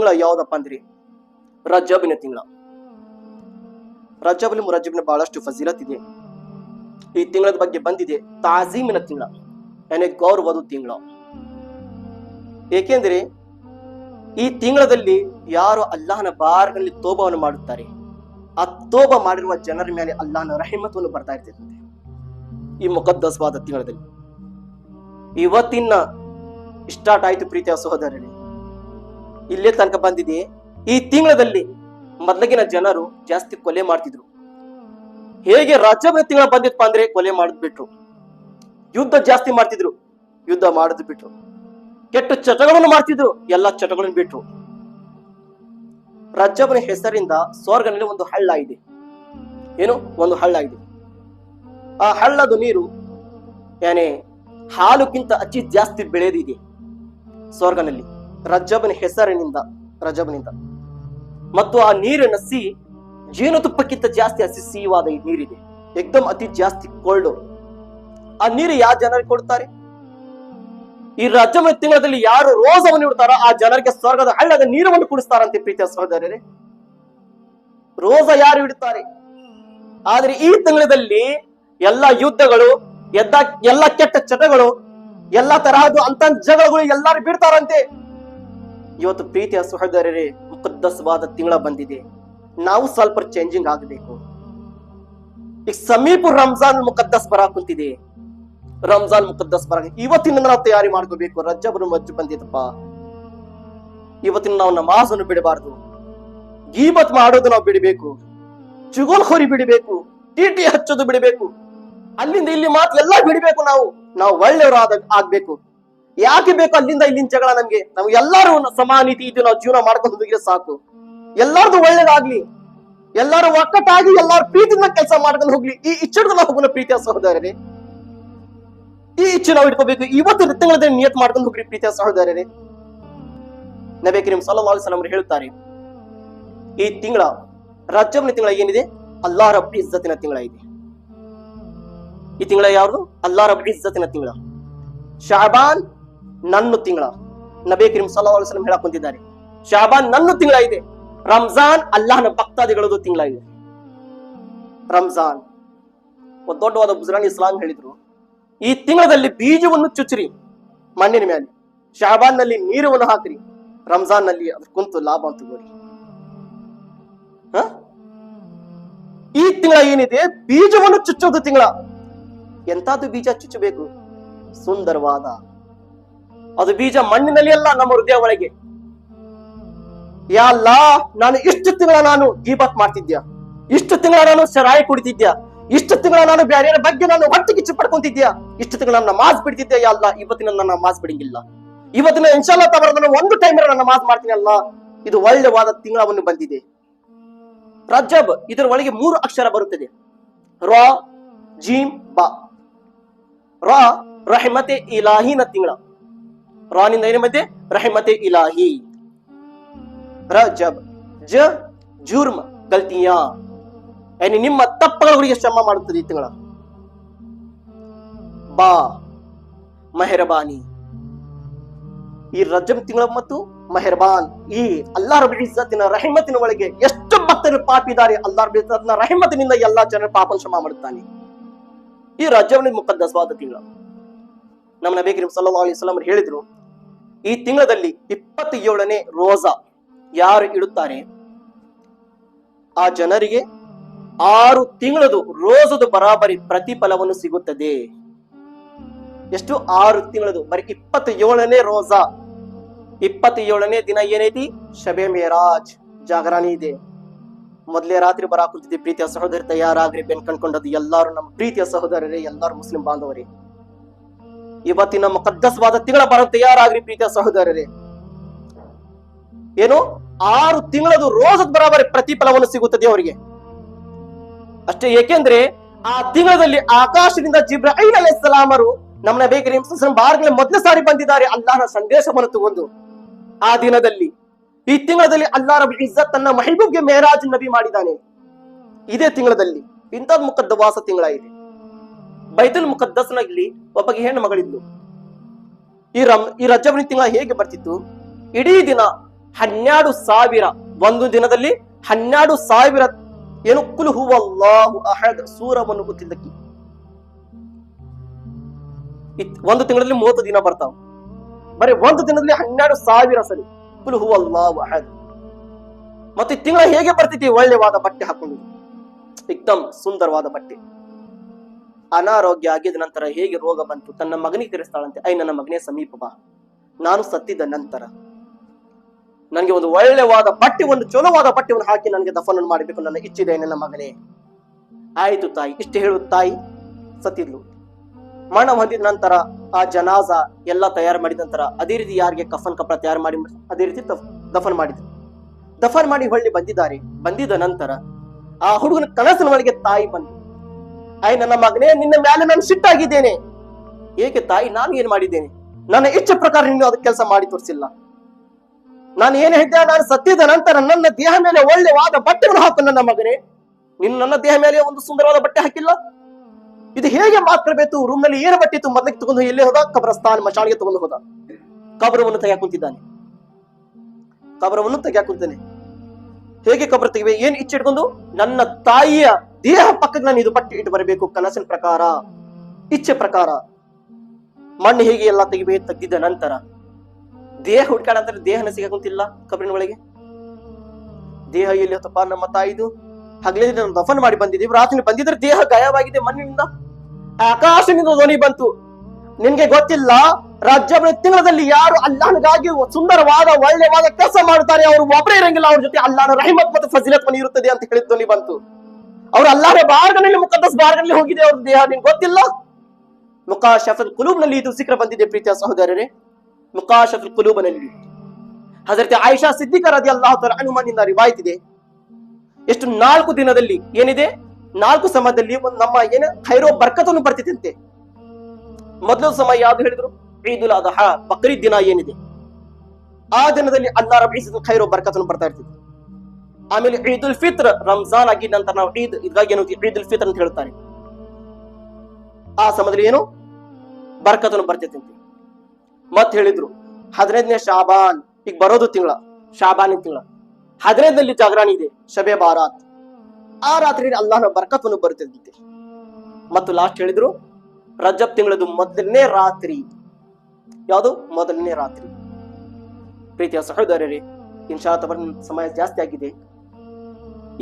ತಿಂಗಳ ಯಾವ್ದಪ್ಪ ಅಂದ್ರಿ ರಜಬಿನ ತಿಂಗಳ. ರಜಬ್ ಮುರಜಬಿನ ಬಹಳಷ್ಟು ಫಜೀಲತ್ ಇದೆ. ಈ ತಿಂಗಳದ ಬಗ್ಗೆ ಬಂದಿದೆ ತಾಜೀಮಿನ ತಿಂಗಳ, ಗೌರವದ ತಿಂಗಳ. ಏಕೆಂದ್ರೆ ಈ ತಿಂಗಳಲ್ಲಿ ಯಾರು ಅಲ್ಲಾಹನ ಬಾರ್ಗಳಲ್ಲಿ ತೋಬವನ್ನು ಮಾಡುತ್ತಾರೆ, ಆ ತೋಬ ಮಾಡಿರುವ ಜನರ ಮೇಲೆ ಅಲ್ಲಾಹನ ರಹಿಮತವನ್ನು ಬರ್ತಾ ಇರ್ತದೆ ಈ ಮುಕದ್ದಸ್ವಾದ ತಿಂಗಳಲ್ಲಿ. ಇವತ್ತಿನ ಸ್ಟಾರ್ಟ್ ಆಯ್ತು ಪ್ರೀತಿಯ ಸಹೋದರರೇ. ಇಲ್ಲೇ ತನಕ ಬಂದಿದೆ. ಈ ತಿಂಗಳಲ್ಲಿ ಮೊದಲಿಗಿನ ಜನರು ಜಾಸ್ತಿ ಕೊಲೆ ಮಾಡ್ತಿದ್ರು. ಹೇಗೆ ರಜಬ ತಿಂಗಳ ಬಂದಿತ್ತಪ್ಪ ಅಂದ್ರೆ ಕೊಲೆ ಮಾಡೋದ್ ಬಿಟ್ರು, ಯುದ್ಧ ಜಾಸ್ತಿ ಮಾಡ್ತಿದ್ರು, ಯುದ್ಧ ಮಾಡೋದ್ ಬಿಟ್ರು, ಕೆಟ್ಟ ಚಟಗಳನ್ನು ಮಾಡ್ತಿದ್ರು, ಎಲ್ಲಾ ಚಟಗಳನ್ನು ಬಿಟ್ರು. ರಜಬನ ಹೆಸರಿಂದ ಸ್ವರ್ಗನಲ್ಲಿ ಒಂದು ಹಳ್ಳ ಇದೆ. ಏನು ಒಂದು ಹಳ್ಳ ಇದೆ. ಆ ಹಳ್ಳದ ನೀರು ಹಾಲುಕ್ಕಿಂತ ಅತಿ ಜಾಸ್ತಿ ಬೆಳೆದಿದೆ ಸ್ವರ್ಗನಲ್ಲಿ ರಜಬನ ಹೆಸರಿನಿಂದ, ರಜಬನಿಂದ. ಮತ್ತು ಆ ನೀರಿನ ಜೇನುತುಪ್ಪಕ್ಕಿಂತ ಜಾಸ್ತಿ ಹಸಿ ಸಿಹಿವಾದ ಈ ನೀರಿದೆ, ಏಕದಮ್ ಅತಿ ಜಾಸ್ತಿ ಕೋಲ್ಡ್. ಆ ನೀರು ಯಾವ ಜನರಿಗೆ ಕೊಡ್ತಾರೆ? ಈ ರಜಬ ತಿಂಗಳಲ್ಲಿ ಯಾರು ರೋಜವನ್ನು ಇಡ್ತಾರೋ ಆ ಜನರಿಗೆ ಸ್ವರ್ಗದ ಹಳ್ಳದ ನೀರನ್ನು ಕುಡಿಸ್ತಾರಂತೆ ಪ್ರೀತಿಯ ಸಹೋದರರೇ. ರೋಜ ಯಾರು ಇಡುತ್ತಾರೆ? ಆದ್ರೆ ಈ ತಿಂಗಳಲ್ಲಿ ಎಲ್ಲ ಯುದ್ಧಗಳು, ಎಲ್ಲ ಕೆಟ್ಟ ಚಟಗಳು, ಎಲ್ಲಾ ತರಹದ ಅಂತ ಜಗಳಗಳು ಎಲ್ಲರೂ ಬಿಡ್ತಾರಂತೆ. ಇವತ್ತು ಪ್ರೀತಿಯ ಸಹೋದರರೇ, ಮುಕದ್ದಸ್ವಾದ ತಿಂಗಳ ಬಂದಿದೆ. ನಾವು ಸ್ವಲ್ಪ ಚೇಂಜಿಂಗ್ ಆಗಬೇಕು. ಈಗ ಸಮೀಪ ರಂಜಾನ್ ಮುಕದ್ದಸ್ ಬರ ಕುಂತಿದೆ. ರಂಜಾನ್ ಮುಕದ್ದಸ್ ಬರ ಇವತ್ತಿನಿಂದ ನಾವು ತಯಾರಿ ಮಾಡ್ಕೋಬೇಕು. ರಜಬ್ ಬಂದಿದಪ್ಪ, ಇವತ್ತಿನ ನಾವು ನಮಾಜನ್ನು ಬಿಡಬಾರ್ದು, ಗೀಬತ್ ಮಾಡೋದು ನಾವು ಬಿಡಬೇಕು, ಚುಗೋಲ್ಖೋರಿ ಬಿಡಬೇಕು, ಟಿಟಿ ಹಚ್ಚೋದು ಬಿಡಬೇಕು, ಅಲ್ಲಿಂದ ಇಲ್ಲಿ ಮಾತ್ರ ಎಲ್ಲ ಬಿಡಬೇಕು. ನಾವು ಒಳ್ಳೆಯವರು ಆಗ್ಬೇಕು. ಯಾಕೆ ಬೇಕು ಅಲ್ಲಿಂದ ಇಲ್ಲಿನ ಜಗಳ? ನಾವು ಎಲ್ಲರೂ ಸಮಾನೀತಿ ಇದು ನಾವು ಜೀವನ ಮಾಡ್ಕೊಂಡು ಹೋಗಿದ್ರೆ ಸಾಕು. ಎಲ್ಲಾರ್ದು ಒಳ್ಳೇದಾಗ್ಲಿ, ಎಲ್ಲಾರು ಒಕ್ಕಟ್ಟಾಗಿ ಎಲ್ಲಾರು ಪ್ರೀತಿಯಿಂದ ಕೆಲಸ ಮಾಡ್ಕೊಂಡು ಹೋಗ್ಲಿ. ಈ ಇಚ್ಛೆಡ್ದು ನಾವು ಹೋಗೋಣ ಪ್ರೀತಿಯ ಸಹೋದರರೇ. ಈ ಇಚ್ಛೆ ನಾವು ಇಟ್ಕೋಬೇಕು. ಇವತ್ತು ತಿಂಗಳ ನಿಯತ್ ಮಾಡ್ಕೊಂಡು ಹೋಗ್ರಿ ಪ್ರೀತಿಯ ಸಹೋದರರೇ. ನಬಿ ಕರೀಂ ಸಲ್ಲಲ್ಲಾಹು ಅಲೈಹಿ ವಸಲ್ಲಂ ಹೇಳುತ್ತಾರೆ, ಈ ತಿಂಗಳ ರಜಬ್ನ ತಿಂಗಳ ಏನಿದೆ, ಅಲ್ಲಾಹ್ ರಬ್ಬ್ ಇಜ್ಜತಿನ ತಿಂಗಳ ಇದೆ. ಈ ತಿಂಗಳ ಯಾವುದು? ಅಲ್ಲಾಹ್ ರಬ್ಬ್ ಇಜ್ಜತಿನ ತಿಂಗಳ. ಶಾಬಾನ್ ನನ್ನ ತಿಂಗಳ. ನಬಿ ಕರೀಂ ಸಲ್ಲಲ್ಲಾಹು ಅಲೈಹಿ ವಸಲ್ಲಂ ಹೇಳಕ್ ಕುಂತಿದ್ದಾರೆ, ಶಾಬಾನ್ ನನ್ನ ತಿಂಗಳ ಇದೆ. ರಂಜಾನ್ ಅಲ್ಲಾಹನ ಭಕ್ತಾದಿಗಳದು ತಿಂಗಳ ಇದೆ. ರಂಜಾನ್ ಒಂದು ದೊಡ್ಡವಾದ ಬುಜುರ್ಗ ಇಸ್ಲಾಂ ಹೇಳಿದ್ರು, ಈ ತಿಂಗಳಲ್ಲಿ ಬೀಜವನ್ನು ಚುಚ್ಚ್ರಿ ಮಣ್ಣಿನ ಮೇಲೆ, ಶಾಬಾನ್ ನಲ್ಲಿ ನೀರವನ್ನು ಹಾಕ್ರಿ, ರಂಜಾನ್ ನಲ್ಲಿ ಅದ್ರ ಕುಂತು ಲಾಭ ಅಂತ ತಗೋರಿ. ಈ ತಿಂಗಳ ಏನಿದೆ ಬೀಜವನ್ನು ಚುಚ್ಚೋದು ತಿಂಗಳ. ಎಂತಾದ್ದು ಬೀಜ ಚುಚ್ಚಬೇಕು? ಸುಂದರವಾದ ಅದು ಬೀಜ ಮಣ್ಣಿನಲ್ಲಿ ಅಲ್ಲ, ನಮ್ಮ ಹೃದಯ ಒಳಗೆ. ಯಾ ಅಲ್ಲಾಹ್, ನಾನು ಇಷ್ಟು ತಿಂಗಳ ನಾನು ಗೀಬತ್ ಮಾಡ್ತಿದ್ಯಾ, ಇಷ್ಟು ತಿಂಗಳ ನಾನು ಶರಾಯಿ ಕುಡಿತಿದ್ಯಾ, ಇಷ್ಟು ತಿಂಗಳ ನಾನು ಬ್ಯಾರೆಯರ ಬಗ್ಗೆ ನಾನು ಹೊಟ್ಟೆ ಕಿಚ್ಚು ಪಡ್ಕೊಂತಿದ್ಯಾ, ಇಷ್ಟು ತಿಂಗಳ ನಾನು ನಮಾಜ್ ಬಿಡ್ತಿದ್ದೆ. ಯಾ ಅಲ್ಲಾಹ್, ಇವತ್ತಿನ ನನ್ನ ನಮಾಜ್ ಬಿಡಂಗಿಲ್ಲ, ಇವತ್ತಿನ ಇನ್ಶಾಲ್ಲಾ ತಬಾರಕ್ ನಾನು ಒಂದು ಟೈಮ್ ನಾನು ನಮಾಜ್ ಮಾಡ್ತೀನಿ ಅಲ್ಲ. ಇದು ಒಳ್ಳೆವಾದ ತಿಂಗಳವನ್ನು ಬಂದಿದೆ ರಜಬ್. ಇದರ ಒಳಗೆ 3 ಅಕ್ಷರ ಬರುತ್ತದೆ, ರಾ ಜೀಮ್ ಬಾ. ರಾ ರಹಮತೆ ಇಲಾಹಿನ ತಿಂಗಳ. ರಾನಿಂದ ಏನ ಮಧ್ಯೆ ರಹಮತೆ ಇಲಾಹಿ. ರಜಬ್ ಜ ಜುರ್ಮ್ ಗಲ್ತಿಯಾ, ನಿಮ್ಮ ತಪ್ಪಗಳಿಗೆ ಕ್ಷಮ ಮಾಡುತ್ತದೆ ಈ ತಿಂಗಳ. ಬಾ ಮೆಹರಬಾನಿ. ಈ ರಜಬ್ ತಿಂಗಳ ಮತ್ತು ಮೆಹರ್ಬಾನ್, ಈ ಅಲ್ಲಾಹ್ ರಬ್ಬುಲ್ ಇಜ್ಜತಿನ ರಹಿಮತಿನ ಒಳಗೆ ಎಷ್ಟು ಭಕ್ತರು ಪಾಪಿದ್ದಾರೆ, ಅಲ್ಲಾಹ್ ರಬ್ಬುಲ್ ಇಜ್ಜತಿನ ರಹಿಮತಿನಿಂದ ಎಲ್ಲಾ ಜನರ ಪಾಪ ಕ್ಷಮ ಮಾಡುತ್ತಾನೆ. ಈ ರಜಬ್ನ ಮುಕದ್ದಸ್ವಾದ ತಿಂಗಳ. ನಮ್ಮ ನಬಿ ಕರೀಂ ಸಲ್ಲಲ್ಲಾಹು ಅಲೈಹಿ ವಸಲ್ಲಂ ಹೇಳಿದ್ರು, ಈ ತಿಂಗಳಲ್ಲಿ 27ನೇ ರೋಜಾ ಯಾರು ಇಡುತ್ತಾರೆ ಆ ಜನರಿಗೆ 6 ತಿಂಗಳದು ರೋಜದ ಬರಾಬರಿ ಪ್ರತಿಫಲವನ್ನು ಸಿಗುತ್ತದೆ. ಎಷ್ಟು? 6 ತಿಂಗಳದು. ಬರೀ 27ನೇ ರೋಜಾ, 27ನೇ ದಿನ ಏನೈತಿ? ಶಬೆ ಮೇರಾಜ್, ಜಾಗರಣೆ ಇದೆ. ಮೊದಲೇ ರಾತ್ರಿ ಬರಾಕುಂತಿದೆ. ಪ್ರೀತಿಯ ಸಹೋದರಿ ತಯಾರಾಗ್ರಿ, ಬೆನ್ ಕಣ್ಕೊಂಡದ್ದು ಎಲ್ಲಾರು ನಮ್ಮ ಪ್ರೀತಿಯ ಸಹೋದರರೇ, ಎಲ್ಲಾರು ಮುಸ್ಲಿಂ ಬಾಂಧವರೇ. ಇವತ್ತಿನ ಮುಕದ್ದಸ್ವಾದ ತಿಂಗಳ ಬರೋ ತಯಾರಾಗ್ರಿ ಪ್ರೀತಿಯ ಸಹೋದರರೇ. ಏನು? 6 ತಿಂಗಳದು ರೋಜದ ಬರಾಬರಿ ಪ್ರತಿಫಲವನ್ನು ಸಿಗುತ್ತದೆ ಅವರಿಗೆ ಅಷ್ಟೇ. ಏಕೆಂದ್ರೆ ಆ ತಿಂಗಳಲ್ಲಿ ಆಕಾಶದಿಂದ ಜಿಬ್ರಾಯಿಲ್ ಅಲೈಹಿಸ್ಸಲಾಮರು ನಮ್ಮ ನಬಿ ಕರೀಂ ಸಲ್ಲಲ್ಲಾಹು ಅಲೈಹಿ ವಸಲ್ಲಂ ಬಾರ್ಗೆ ಮೊದಲ ಸಾರಿ ಬಂದಿದ್ದಾರೆ ಅಲ್ಲಾಹನ ಸಂದೇಶವನ್ನು ತಗೊಂಡು. ಆ ದಿನದಲ್ಲಿ, ಈ ತಿಂಗಳಲ್ಲಿ ಅಲ್ಲಾಹ್ ರಬ್ಬುಲ್ ಇಜ್ಜತ್ ತನ್ನ ಮೆಹಬೂಬ್ಗೆ ಮೇರಾಜ್ ನಬಿ ಮಾಡಿದ್ದಾನೆ. ಇದೇ ತಿಂಗಳಲ್ಲಿ ಇಂಥದ್ ಮುಕದ್ದವಾಸ ತಿಂಗಳ ಇದೆ. ಬೈತುಲ್ ಮುಕದ್ದಸ್ನಲ್ಲಿ ಒಬ್ಬಗೆ ಹೆಣ್ಣು ಮಗಳಿದ್ಲು. ಈ ರಜಬ್ನ ತಿಂಗಳ ಹೇಗೆ ಬರ್ತಿತ್ತು? ಇಡೀ ದಿನ 12,000 ಒಂದು ದಿನದಲ್ಲಿ 12,000 ಏನು ಕುಲ್ ಹುವಲ್ಲಾಹು ಅಹದ್ ಸೂರವನ್ನು ಗೊತ್ತಿದ್ದಕ್ಕೆ ಒಂದು ತಿಂಗಳಲ್ಲಿ 30 ದಿನ ಬರ್ತಾವ. ಬರೀ ಒಂದು ದಿನದಲ್ಲಿ 12,000 ಸರಿ ಕುಲ್ ಹುವಲ್ಲಾಹು ಅಹದ್. ಮತ್ತೆ ತಿಂಗಳ ಹೇಗೆ ಬರ್ತಿತಿ? ಒಳ್ಳೆವಾದ ಬಟ್ಟೆ ಹಾಕೊಂಡು, ಏಕ್ದಮ್ ಸುಂದರವಾದ ಬಟ್ಟೆ. ಅನಾರೋಗ್ಯ ಆಗಿದ ನಂತರ ಹೇಗೆ ರೋಗ ಬಂತು, ತನ್ನ ಮಗನಿಗೆ ತಿಳಿಸ್ತಾಳಂತೆ, ನನ್ನ ಮಗನೇ ಸಮೀಪ ಬಾ, ನಾನು ಸತ್ತಿದ ನಂತರ ನನಗೆ ಒಂದು ಒಳ್ಳೆವಾದ ಬಟ್ಟೆ, ಒಂದು ಚಲೋವಾದ ಬಟ್ಟೆಯನ್ನು ಹಾಕಿ ನನಗೆ ದಫನನ್ನು ಮಾಡಬೇಕು, ನನ್ನ ಇಚ್ಛಿದೆ ನನ್ನ ಮಗನೇ. ಆಯ್ತು ತಾಯಿ, ಇಷ್ಟು ಹೇಳುವ ತಾಯಿ ಸತ್ತಿದ್ಲು. ಮರಣ ಹೊಂದಿದ ನಂತರ ಆ ಜನಾಜ ಎಲ್ಲ ತಯಾರು ಮಾಡಿದ ನಂತರ ಅದೇ ರೀತಿ ಯಾರಿಗೆ ಕಫನ್ ಕಪಡ ತಯಾರು ಮಾಡಿ ಅದೇ ರೀತಿ ದಫನ್ ಮಾಡಿದ್ರು. ದಫನ್ ಮಾಡಿ ಹೊಳ್ಳಿ ಬಂದಿದ್ದಾರೆ. ಬಂದಿದ ನಂತರ ಆ ಹುಡುಗನ ಕನಸಿನ ಒಳಗೆ ತಾಯಿ ಬಂದು, ನನ್ನ ಮಗನೇ, ನಿನ್ನ ಮೇಲೆ ನಾನು ಸಿಟ್ಟಾಗಿದ್ದೇನೆ. ಏಕೆ ತಾಯಿ? ನಾನು ಏನ್ ಮಾಡಿದ್ದೇನೆ? ನನ್ನ ಇಚ್ಛೆ ಪ್ರಕಾರ ನೀನು ಅದಕ್ಕೆ ಕೆಲಸ ಮಾಡಿ ತೋರಿಸಿಲ್ಲ. ನಾನು ಏನ್ ಹೇಳಿದ್ದೆ? ನಾನು ಸತ್ತಿದ ನಂತರ ನನ್ನ ದೇಹ ಮೇಲೆ ಒಳ್ಳೆವಾದ ಬಟ್ಟೆಯನ್ನು ಹಾಕು ನನ್ನ ಮಗನೇ. ನೀನು ನನ್ನ ದೇಹ ಮೇಲೆ ಒಂದು ಸುಂದರವಾದ ಬಟ್ಟೆ ಹಾಕಿಲ್ಲ. ಇದು ಹೇಗೆ ಮಾತಾಡಬೇಕು? ರೂಮ್ ನಲ್ಲಿ ಏನು ಬಟ್ಟೆ ಇತ್ತು ಮೊದಲಿಗೆ ತಗೊಂಡು ಎಲ್ಲೇ ಹೋದ? ಕಬ್ರಸ್ತಾನ್ ಮಶಾಣಿಗೆ ತಗೊಂಡು ಹೋದ. ಕಬ್ರವನ್ನು ತೆಗೆಯಾಕುಂತಿದ್ದಾನೆ. ಕಬ್ರವನ್ನು ತೆಗೆಯಾಕುಂತಾನೆ. ಹೇಗೆ ಕಬ್ರ ತೆಗಿವೆ? ಏನ್ ಇಚ್ಛೆ ಇಟ್ಕೊಂಡು? ನನ್ನ ತಾಯಿಯ ದೇಹ ಪಕ್ಕಕ್ಕೆ ನಾನು ಇದು ಬಟ್ಟೆ ಇಟ್ಟು ಬರಬೇಕು, ಕನಸಿನ ಪ್ರಕಾರ, ಇಚ್ಛೆ ಪ್ರಕಾರ. ಮಣ್ಣು ಹೇಗೆ ಎಲ್ಲ ತೆಗಿದಿದ್ದ ನಂತರ ದೇಹ ಹುಡ್ಕಾಡ ಅಂತಾರೆ, ದೇಹನ ಸಿಗಕುಂತಿಲ್ಲ ಕಬ್ರಿನ ಒಳಗೆ. ದೇಹ ಎಲ್ಲಿ ಹೊತ್ತಪ್ಪ? ನಮ್ಮ ತಾಯಿದು. ಹಗಲಿನ ನಾವು ದಫನ್ ಮಾಡಿ ಬಂದಿದ್ದೀವಿ, ರಾತ್ರಿ ಬಂದಿದ್ರೆ ದೇಹ ಗಾಯವಾಗಿದೆ ಮಣ್ಣಿನಿಂದ. ಆಕಾಶದಿಂದ ಧ್ವನಿ ಬಂತು, ನಿನ್ಗೆ ಗೊತ್ತಿಲ್ಲ ರಜಬ್ ತಿಂಗಳಲ್ಲಿ ಯಾರು ಅಲ್ಲಾಹನಿಗಾಗಿ ಸುಂದರವಾದ ಒಳ್ಳೆವಾದ ಕೆಲಸ ಮಾಡ್ತಾರೆ ಅವರು ಒಬ್ಬರೇ ಇರಂಗಿಲ್ಲ, ಅವ್ರ ಜೊತೆ ಅಲ್ಲಾಹನ ರಹಿಮತ್ ಮತ್ತು ಫಜಿಲತ್ ಮನಿ ಇರುತ್ತದೆ ಅಂತ ಹೇಳಿದ ಧ್ವನಿ ಬಂತು. ಅವ್ರು ಅಲ್ಲಾಹನ ಬಾರ್ಗನಲ್ಲಿ ಮುಖದ್ದಸ್ ಬಾರ್ಗನಲ್ಲಿ ಹೋಗಿದೆ ಅವ್ರ ದೇಹ, ನಿನ್ಗೆ ಗೊತ್ತಿಲ್ಲ. ಮುಕಾಶಫಲ್ ಕುಲೂಬ್ ನಲ್ಲಿ ಇದು ಸಿಕ್ರ ಬಂದಿದೆ ಪ್ರೀತಿಯ ಸಹೋದರರೇ. ಮುಕಾಶಫಲ್ ಕುಲೂಬನಲ್ಲಿ ಹಜರತ್ ಆಯಿಷಾ ಸಿದ್ದಿಕ ರದಿಯಲ್ಲಾಹು ತಆಲಾ ಅನ್ಹುನಿಂದ ರಿವಾಯತ್ ಇದೆ. ಎಷ್ಟು 4 ದಿನದಲ್ಲಿ ಏನಿದೆ, 4 ಸಮಯದಲ್ಲಿ ನಮ್ಮ ಏನ ಖೈರೋ ಬರ್ಕತನ್ನು ಬರ್ತಿತ್ತಂತೆ. ಮೊದಲ ಸಮಯ ಯಾವ್ದು ಹೇಳಿದ್ರು? ಈದುಲ್ ಅದ್ಹಾ, ಬಕ್ರೀದ್ ದಿನ ಏನಿದೆ ಆ ದಿನದಲ್ಲಿ ಅಲ್ಲಾಹ್ ರಬ್ಬಲ್ ಇಜ್ಜತ್ ಖೈರೋ ಬರ್ಕತನ್ನು ಬರ್ತಾ ಇರ್ತದೆ. ಆಮೇಲೆ ಈದುಲ್ ಫಿತ್ರ್, ರಂಜಾನ್ ಆಗಿದ ನಂತರ ನಾವು ಇದ್ಗಾಗಿ ಏನು ಈದುಲ್ ಫಿತ್ರ್ ಅಂತ ಹೇಳ್ತಾರೆ. ಆ ಸಮಯದಲ್ಲಿ ಏನು ಬರ್ಕತನ್ನು ಬರ್ತಿತ್ತಂತೆ. ಮತ್ ಹೇಳಿದ್ರು 15ನೇ ಶಾಬಾನ್, ಈಗ ಬರೋದು ತಿಂಗಳ ಶಾಬಾನ್ ತಿಂಗಳ 15ನಲ್ಲಿ ಜಾಗರಣೆ ಇದೆ, ಶಬೆ ಬಾರಾತ್. ಆ ರಾತ್ರಿ ಅಲ್ಲಾಹನ ಬರ್ಕತನ್ನು ಬರುತ್ತಿದ್ದಂತೆ. ಮತ್ತು ಲಾಸ್ಟ್ ಹೇಳಿದ್ರು ರಜಬ್ ತಿಂಗಳದು ಮೊದಲನೇ ರಾತ್ರಿ. ಯಾವುದು? ಮೊದಲನೇ ರಾತ್ರಿ. ಪ್ರೀತಿಯ ಸಹೋದರರೇ, ಇನ್ಶಾ ಅಲ್ಲಾಹ್ ಸಮಯ ಜಾಸ್ತಿ ಆಗಿದೆ.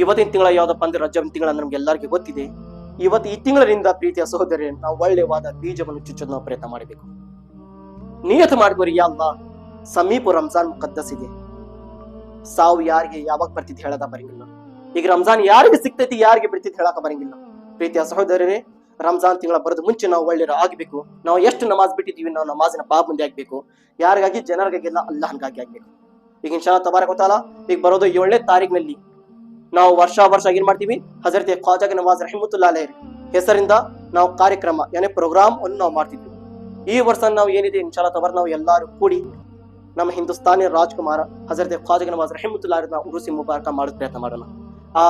ಇವತ್ತಿನ ತಿಂಗಳ ಯಾವ್ದಪ್ಪ ಅಂದ್ರೆ ರಜಬ್ ತಿಂಗಳ ನಮ್ಗೆ ಎಲ್ಲರಿಗೂ ಗೊತ್ತಿದೆ. ಇವತ್ತು ಈ ತಿಂಗಳಿನಿಂದ ಪ್ರೀತಿಯ ಸಹೋದರರೇ, ನಾವು ಒಳ್ಳೆವಾದ ಬೀಜವನ್ನು ಚುಚ್ಚೋದು ನಾವು ಪ್ರಯತ್ನ ಮಾಡಬೇಕು. ನಿಯತ ಮಾಡ್ಕೋರಿ, ಯಾ ಅಲ್ಲಾಹ್ ಸಮೀಪ ರಂಜಾನ್ ಮುಕದ್ದಸ್ ಇದೆ. ಸಾವು ಯಾರಿಗೆ ಯಾವಾಗ ಬರ್ತಿದ್ ಹೇಳದ ಬರಂಗಿಲ್ಲ. ಈಗ ರಂಜಾನ್ ಯಾರಿಗೆ ಸಿಗ್ತೈತಿ, ಯಾರಿಗೆ ಬಿಡ್ತಿದ್ ಹೇಳಕ ಬರಂಗಿಲ್ಲ. ಪ್ರೀತಿಯ ಸಹೋದರರೇ, ರಂಜಾನ್ ತಿಂಗಳ ಬರೋದು ಮುಂಚೆ ನಾವು ಒಳ್ಳೆಯ ಆಗ್ಬೇಕು. ನಾವು ಎಷ್ಟು ನಮಾಜ್ ಬಿಟ್ಟಿದ್ದೀವಿ, ನಾವು ನಮಾಜಿನ ಪಾಪ ಮುಂದೆ ಆಗ್ಬೇಕು. ಯಾರಿಗಾಗಿ? ಜನರಿಗಾಗಿಲ್ಲ, ಅಲ್ಲಾಹನ್ಗಾಗಿ ಆಗ್ಬೇಕು. ಈಗ ಇನ್ಶಾ ಅಲ್ಲಾಹ್ ತಬಾರಕ ವ ತಆಲಾ ಈಗ ಬರೋದು 7ನೇ ತಾರೀಕಿನಲ್ಲಿ ನಾವು ವರ್ಷ ಏನ್ ಮಾಡ್ತೀವಿ? ಹಜರತ್ ಖ್ವಾಜಾ ನವಾಜ್ ರಹಿಮತುಲ್ಲಾಹಿ ಅಲೈಹಿ ಹೆಸರಿಂದ ನಾವು ಕಾರ್ಯಕ್ರಮ ಏನೇ ಪ್ರೋಗ್ರಾಮ್ ಅನ್ನು ನಾವು ಮಾಡ್ತಿದ್ವಿ. ಈ ವರ್ಷ ನಾವು ಏನಿದೆ ಇನ್ಶಾ ಅಲ್ಲಾಹ್ ತಬಾರಕ ನಾವು ಎಲ್ಲರೂ ಕೂಡಿ ನಮ್ಮ ಹಿಂದೂಸ್ತಾನಿ ರಾಜ್ಕುಮಾರ ಹಜರತ್ ಖ್ವಾಜಾ ನವಾಜ್ ರಹಿಮತುಲ್ಲಾಹಿ ಅಲೈಹಿ ಉರುಸಿ ಮುಬಾರಕ ಮಾಡೋ ಪ್ರಯತ್ನ ಮಾಡೋಣ. ಆ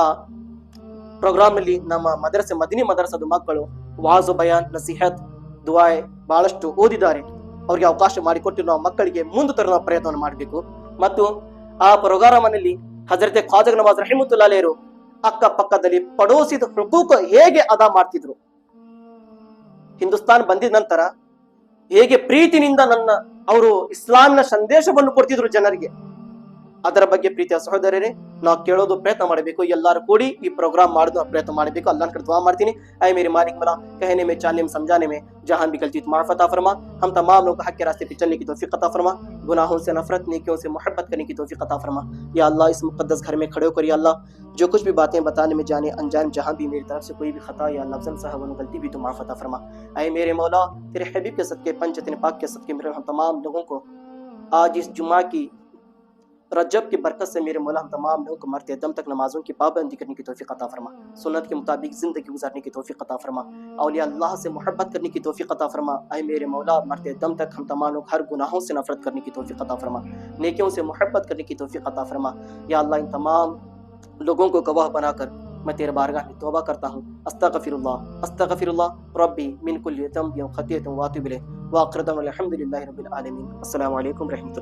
ಪ್ರೋಗ್ರಾಮ್ ನಲ್ಲಿ ನಮ್ಮ ಮದರಸೆ ಮದಿನಿ ಮದರಸದ ಮಕ್ಕಳು ವಾಜು ಬಯಾನ್, ನಸೀಹತ್, ದುಆಯ್ ಬಹಳಷ್ಟು ಓದಿದ್ದಾರೆ. ಅವ್ರಿಗೆ ಅವಕಾಶ ಮಾಡಿಕೊಟ್ಟು ನಾವು ಮಕ್ಕಳಿಗೆ ಮುಂದೆ ತರುವ ಪ್ರಯತ್ನವನ್ನು ಮಾಡಬೇಕು. ಮತ್ತು ಆ ಪ್ರೋಗ್ರಾಮ್ ನಲ್ಲಿ ಹಜರತ್ ಖ್ವಾಜಾ ನವಾಜ್ ರಹಿಮತುಲ್ಲಾಹಿ ಅಲೈಹಿ ಅಕ್ಕ ಪಕ್ಕದಲ್ಲಿ ಪಡೋಸಿದ ಹುಕೂಕ್ ಹೇಗೆ ಅದಾ ಮಾಡ್ತಿದ್ರು, ಹಿಂದೂಸ್ತಾನ್ ಬಂದಿದ ನಂತರ ಹೇಗೆ ಪ್ರೀತಿನಿಂದ ಅವರು ಇಸ್ಲಾಮಿನ ಸಂದೇಶವನ್ನು ಕೊಡ್ತಿದ್ರು ಜನರಿಗೆ, ಅದರ ಬಗ್ಗೆ ಪ್ರೀತಿಯ ಸಹೋದರರೇ ನಾವು ಕೇಳೋದು ಪ್ರಯತ್ನ ಮಾಡಬೇಕು. ಎಲ್ಲರೂ ಕೂಡಿ ಈ ಪ್ರೋಗ್ರಾಮ್ ಮಾಡೋದು ಪ್ರಯತ್ನ ಮಾಡಬೇಕು. अल्लाह का दुआ ಮಾಡ್ತೀನಿ. ऐ मेरे मालिक मला कहने में, चालने में, समझाने में जहां भी गलती माफ़ अता फरमा. हम तमाम लोगों को हक के रास्ते पे चलने की तौफीक अता फरमा. गुनाहों से नफरत, नेकियों से मोहब्बत करने की तौफीक अता फरमा. या अल्लाह इस मुकद्दस घर में खड़े होकर या अल्लाह जो कुछ भी बातें बताने में जाने अनजान जहां भी मेरी तरफ से कोई भी खता या लफ्ज़न सहवन गलती भी तो माफ़ अता फरमा. ऐ मेरे मौला तेरे हबीब के सदके पंचतन पाक के सदके मेरे हम तमाम लोगों को आज इस जुमा की रजब की बरकत से मेरे मौला हम तमाम लोगों को मरते दम तक नमाजों की पाबंदी करने की तौफीक अता फरमा. सुन्नत के मुताबिक जिंदगी गुजारने की तौफीक अता फरमा. औलिया अल्लाह से मोहब्बत करने की तौफीक अता फरमा. ऐ मेरे मौला मरते दम तक हम तमाम लोग हर गुनाहों से नफरत करने की तौफीक अता फरमा. नेकियों से मोहब्बत करने की तौफीक अता फरमा. या अल्लाह इन तमाम लोगों को गवाह बनाकर मैं तेरे बारगाह में तौबा करता हूँ. अस्तगफिरुल्लाह रब्बी मिन कुल्ली ज़ंबिन व खतीअतिन व अतूबु इलैह व आखिरु दअवाना अल्हम्दुलिल्लाहि रब्बिल आलमीन. अस्सलामु अलैकुम रहमतुल्लाह.